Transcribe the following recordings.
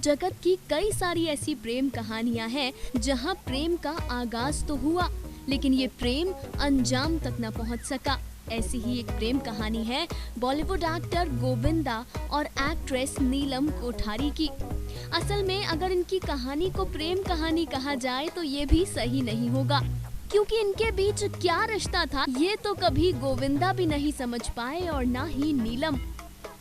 जगत की कई सारी ऐसी प्रेम कहानियां हैं जहां प्रेम का आगाज तो हुआ, लेकिन ये प्रेम अंजाम तक न पहुंच सका। ऐसी ही एक प्रेम कहानी है बॉलीवुड एक्टर गोविंदा और एक्ट्रेस नीलम कोठारी की। असल में अगर इनकी कहानी को प्रेम कहानी कहा जाए तो ये भी सही नहीं होगा, क्योंकि इनके बीच क्या रिश्ता था ये तो कभी गोविंदा भी नहीं समझ पाए और ना ही नीलम।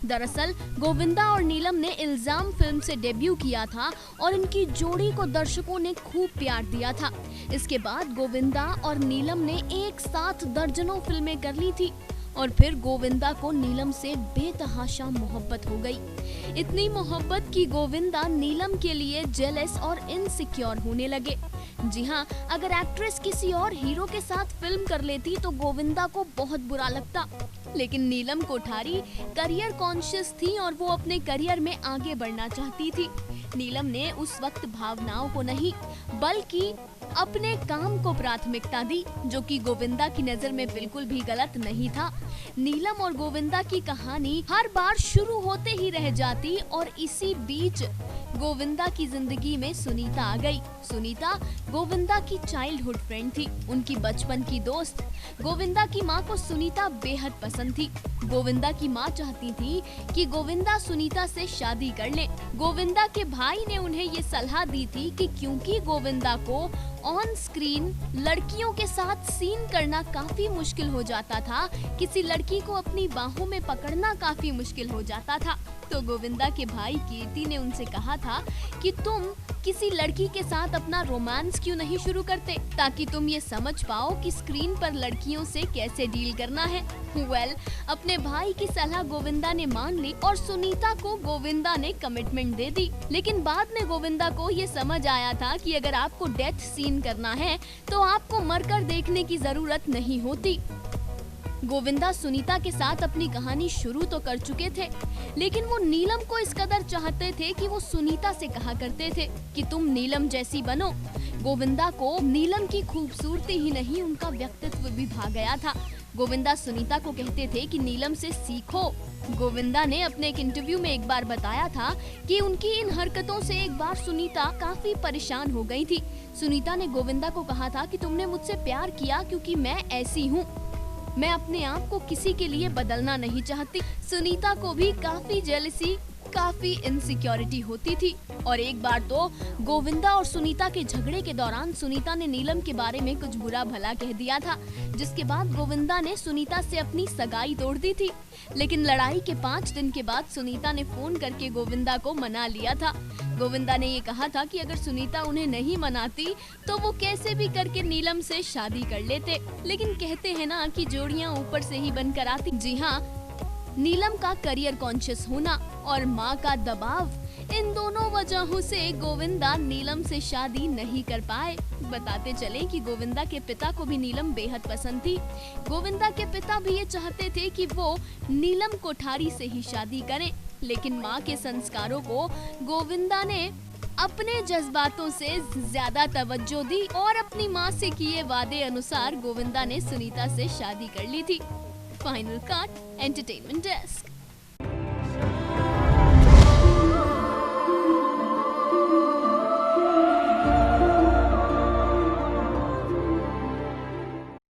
दरअसल गोविंदा और नीलम ने इल्जाम फिल्म से डेब्यू किया था और इनकी जोड़ी को दर्शकों ने खूब प्यार दिया था। इसके बाद गोविंदा और नीलम ने एक साथ दर्जनों फिल्में कर ली थी और फिर गोविंदा को नीलम से बेतहाशा मोहब्बत हो गई। इतनी मोहब्बत कि गोविंदा नीलम के लिए जेलस और इनसिक्योर होने लगे। जी हाँ, अगर एक्ट्रेस किसी और हीरो के साथ फिल्म कर लेती तो गोविंदा को बहुत बुरा लगता, लेकिन नीलम कोठारी करियर कॉन्शियस थी और वो अपने करियर में आगे बढ़ना चाहती थी। नीलम ने उस वक्त भावनाओं को नहीं बल्कि अपने काम को प्राथमिकता दी, जो कि गोविंदा की नजर में बिल्कुल भी गलत नहीं था। नीलम और गोविंदा की कहानी हर बार शुरू होते ही रह जाती और इसी बीच गोविंदा की जिंदगी में सुनीता आ गई। सुनीता गोविंदा की चाइल्डहुड फ्रेंड थी, उनकी बचपन की दोस्त। गोविंदा की माँ को सुनीता बेहद पसंद थी। गोविंदा की माँ चाहती थी कि गोविंदा सुनीता से शादी कर ले। गोविंदा के भाई ने उन्हें ये सलाह दी थी कि क्योंकि गोविंदा को ऑन स्क्रीन लड़कियों के साथ सीन करना काफी मुश्किल हो जाता था, किसी लड़की को अपनी बाहों में पकड़ना काफी मुश्किल हो जाता था, तो गोविंदा के भाई कीर्ति ने उनसे कहा था कि तुम किसी लड़की के साथ अपना रोमांस क्यों नहीं शुरू करते, ताकि तुम ये समझ पाओ कि स्क्रीन पर लड़कियों से कैसे डील करना है। अपने भाई की सलाह गोविंदा ने मान ली और सुनीता को गोविंदा ने कमिटमेंट दे दी। लेकिन बाद में गोविंदा को ये समझ आया था कि अगर आपको डेथ सीन करना है तो आपको मरकर देखने की जरूरत नहीं होती। गोविंदा सुनीता के साथ अपनी कहानी शुरू तो कर चुके थे, लेकिन वो नीलम को इस कदर चाहते थे कि वो सुनीता से कहा करते थे कि तुम नीलम जैसी बनो। गोविंदा को नीलम की खूबसूरती ही नहीं, उनका व्यक्तित्व भी भा गया था। गोविंदा सुनीता को कहते थे कि नीलम से सीखो। गोविंदा ने अपने एक इंटरव्यू में एक बार बताया था कि उनकी इन हरकतों से एक बार सुनीता काफी परेशान हो गई थी। सुनीता ने गोविंदा को कहा था कि तुमने मुझसे प्यार किया क्योंकि मैं ऐसी हूँ, मैं अपने आप को किसी के लिए बदलना नहीं चाहती। सुनीता को भी काफी जेलसी, काफी इनसिक्योरिटी होती थी और एक बार तो गोविंदा और सुनीता के झगड़े के दौरान सुनीता ने नीलम के बारे में कुछ बुरा भला कह दिया था, जिसके बाद गोविंदा ने सुनीता से अपनी सगाई तोड़ दी थी। लेकिन लड़ाई के 5 दिन के बाद सुनीता ने फोन करके गोविंदा को मना लिया था। गोविंदा ने ये कहा था कि अगर सुनीता उन्हें नहीं मनाती तो वो कैसे भी करके नीलम से शादी कर लेते। लेकिन कहते हैं ना कि जोड़ियां ऊपर से ही बनकर आती। जी हाँ, नीलम का करियर कॉन्शियस होना और माँ का दबाव, इन दोनों वजहों से गोविंदा नीलम से शादी नहीं कर पाए। बताते चले कि गोविंदा के पिता को भी नीलम बेहद पसंद थी। गोविंदा के पिता भी ये चाहते थे कि वो नीलम कोठारी से ही शादी करें, लेकिन माँ के संस्कारों को गोविंदा ने अपने जज्बातों से ज्यादा तवज्जो दी और अपनी माँ से किए वादे अनुसार गोविंदा ने सुनीता से शादी कर ली थी। Final cut, entertainment desk.